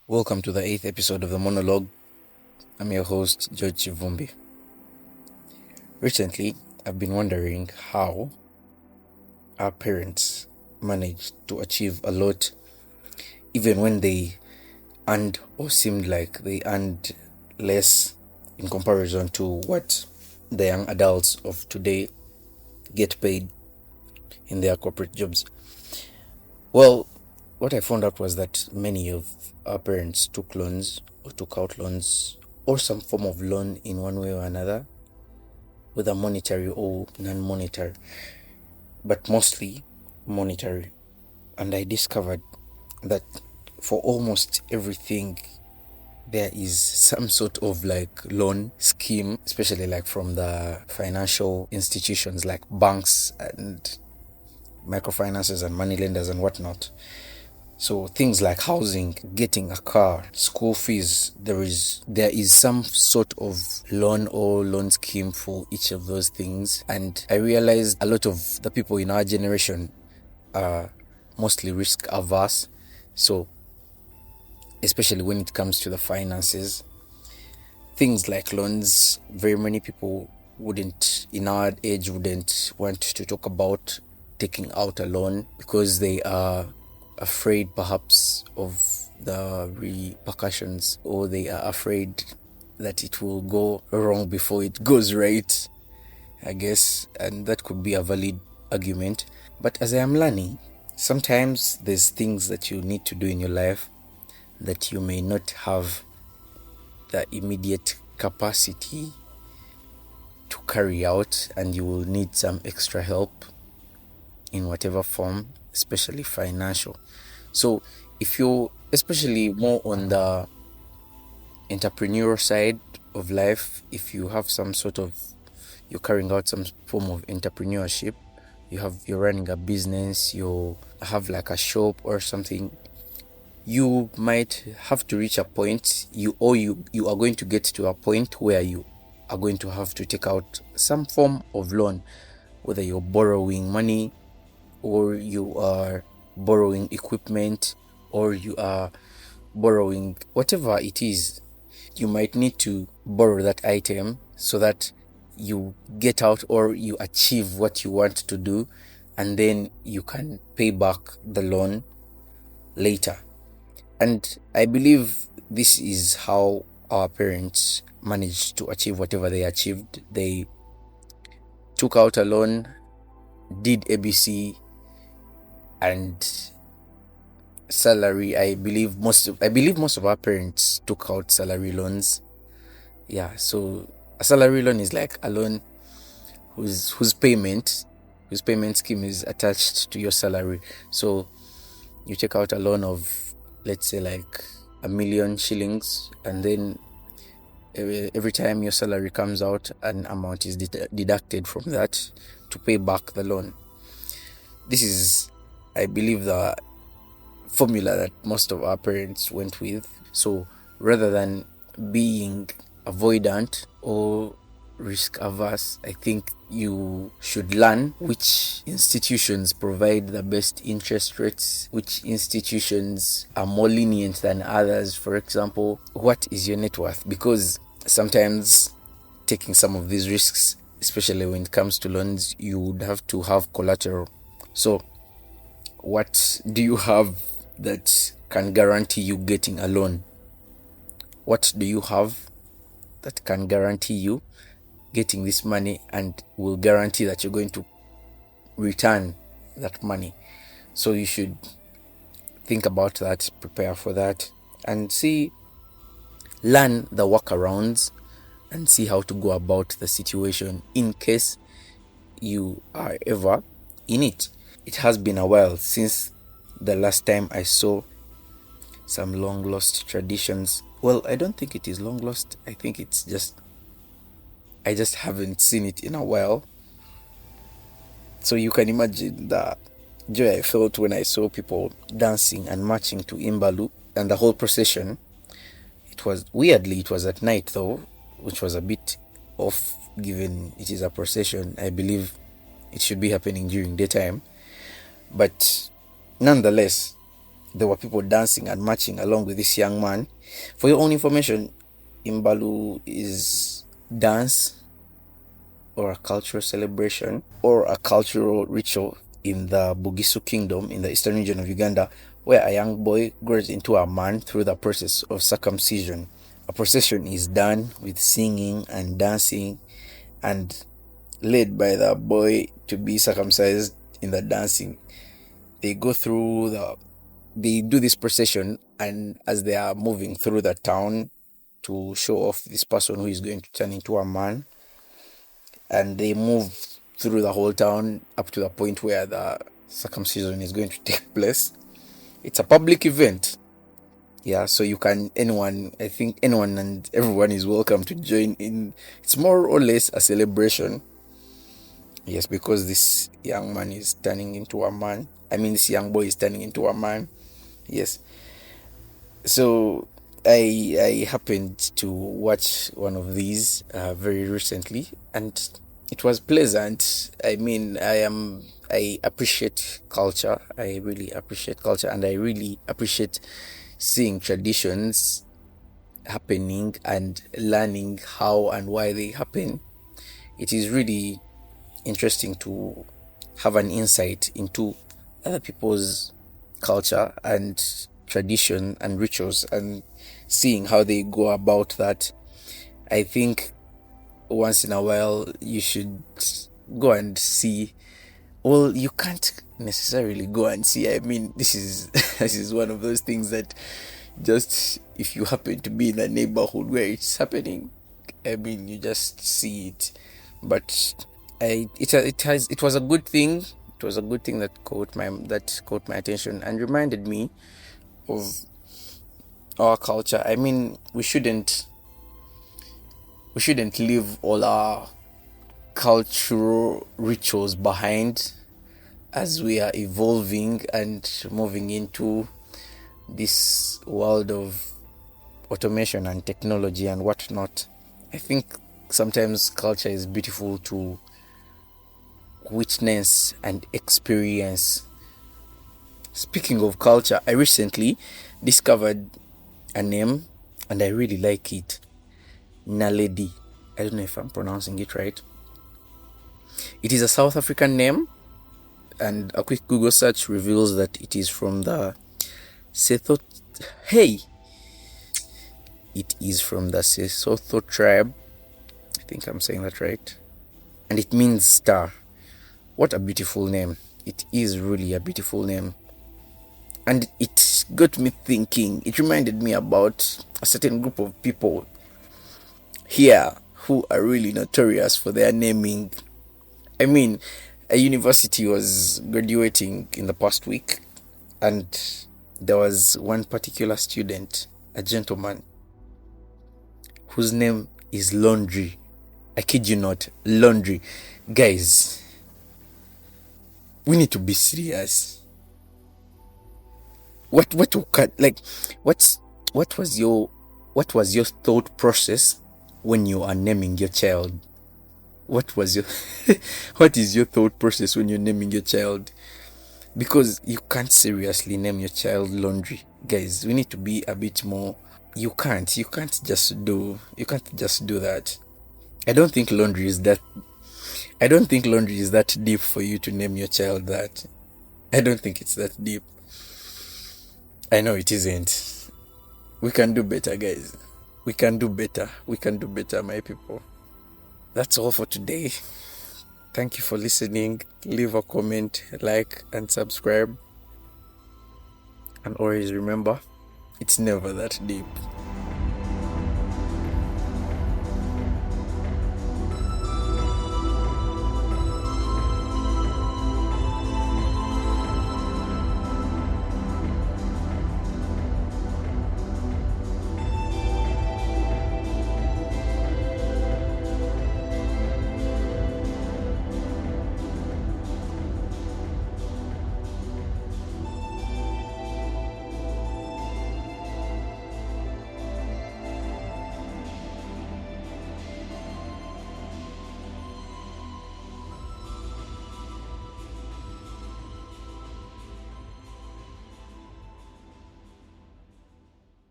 Welcome to the 8th episode of the monologue. I'm your host, George Chivumbi. Recently, I've been wondering how our parents managed to achieve a lot even when they earned or seemed like they earned less in comparison to what the young adults of today get paid in their corporate jobs. Well, what I found out was that many of our parents took loans or took out loans or some form of loan in one way or another, whether monetary or non-monetary, but mostly monetary. And I discovered that for almost everything there is some sort of like loan scheme, especially like from the financial institutions like banks and microfinances and money lenders and whatnot. So things like housing, getting a car, school fees, there is some sort of loan or loan scheme for each of those things. And I realized a lot of the people in our generation are mostly risk averse. So especially when it comes to the finances, things like loans, very many people in our age wouldn't want to talk about taking out a loan because they are afraid perhaps of the repercussions, or they are afraid that it will go wrong before it goes right, I guess. And that could be a valid argument. But as I am learning, sometimes there's things that you need to do in your life that you may not have the immediate capacity to carry out, and you will need some extra help in whatever form, especially financial. So if you're especially more on the entrepreneurial side of life, if you have you're carrying out some form of entrepreneurship, you're running a business, you have like a shop or something, you might have to reach a point, you are going to get to a point where you are going to have to take out some form of loan, whether you're borrowing money or you are borrowing equipment or you are borrowing whatever it is. You might need to borrow that item so that you get out or you achieve what you want to do, and then you can pay back the loan later. And I believe this is how our parents managed to achieve whatever they achieved. They took out a loan, did ABC, and salary. I believe most of our parents took out salary loans. Yeah, so a salary loan is like a loan whose payment scheme is attached to your salary. So you take out a loan of, let's say, like 1,000,000 shillings, and then every time your salary comes out, an amount is deducted from that to pay back the loan. This is, I believe, the formula that most of our parents went with. So rather than being avoidant or risk averse, I think you should learn which institutions provide the best interest rates, which institutions are more lenient than others. For example, what is your net worth? Because sometimes taking some of these risks, especially when it comes to loans, you would have to have collateral. So what do you have that can guarantee you getting a loan? What do you have that can guarantee you getting this money and will guarantee that you're going to return that money? So you should think about that, prepare for that, and learn the workarounds and see how to go about the situation in case you are ever in it. It has been a while since the last time I saw some long lost traditions. Well, I don't think it is long lost. I think it's just I just haven't seen it in a while. So you can imagine the joy I felt when I saw people dancing and marching to Imbalu and the whole procession. It was at night though, which was a bit off given it is a procession. I believe it should be happening during daytime. But nonetheless, there were people dancing and marching along with this young man. For your own information, Imbalu is dance or a cultural celebration or a cultural ritual in the Bugisu Kingdom in the eastern region of Uganda, where a young boy grows into a man through the process of circumcision. A procession is done with singing and dancing and led by the boy to be circumcised in the dancing. They do this procession, and as they are moving through the town to show off this person who is going to turn into a man, and they move through the whole town up to the point where the circumcision is going to take place. It's a public event. Yeah, so I think anyone and everyone is welcome to join in. It's more or less a celebration. Yes, because this young man is turning into a man. This young boy is turning into a man. Yes. So I happened to watch one of these very recently, and it was pleasant. I appreciate culture. I really appreciate culture, and I really appreciate seeing traditions happening and learning how and why they happen. It is really interesting to have an insight into other people's culture and tradition and rituals and seeing how they go about that. I think once in a while you should go and see. Well, you can't necessarily go and see. This is this is one of those things that just if you happen to be in a neighborhood where it's happening, you just see it. But it was a good thing. It was a good thing that caught my attention and reminded me of our culture. We shouldn't leave all our cultural rituals behind as we are evolving and moving into this world of automation and technology and whatnot. I think sometimes culture is beautiful to witness and experience. Speaking of culture, I recently discovered a name and I really like it. Naledi. I don't know if I'm pronouncing it right. It is a South African name, and a quick Google search reveals that it is from the Sesotho. It is from the Sesotho tribe. I think I'm saying that right. And it means star. What a beautiful name. It is really a beautiful name. And it got me thinking. It reminded me about a certain group of people here who are really notorious for their naming. A university was graduating in the past week, and there was one particular student, a gentleman, whose name is Laundry. I kid you not, Laundry. Guys, we need to be serious. What was your thought process when you are naming your child? What is your thought process when you're naming your child? Because you can't seriously name your child Laundry. Guys, we need to be a bit more. You can't just do that. I don't think laundry is that deep for you to name your child that. I don't think it's that deep. I know it isn't. We can do better, guys. We can do better, my people. That's all for today. Thank you for listening. Leave a comment, like, and subscribe. And always remember, it's never that deep.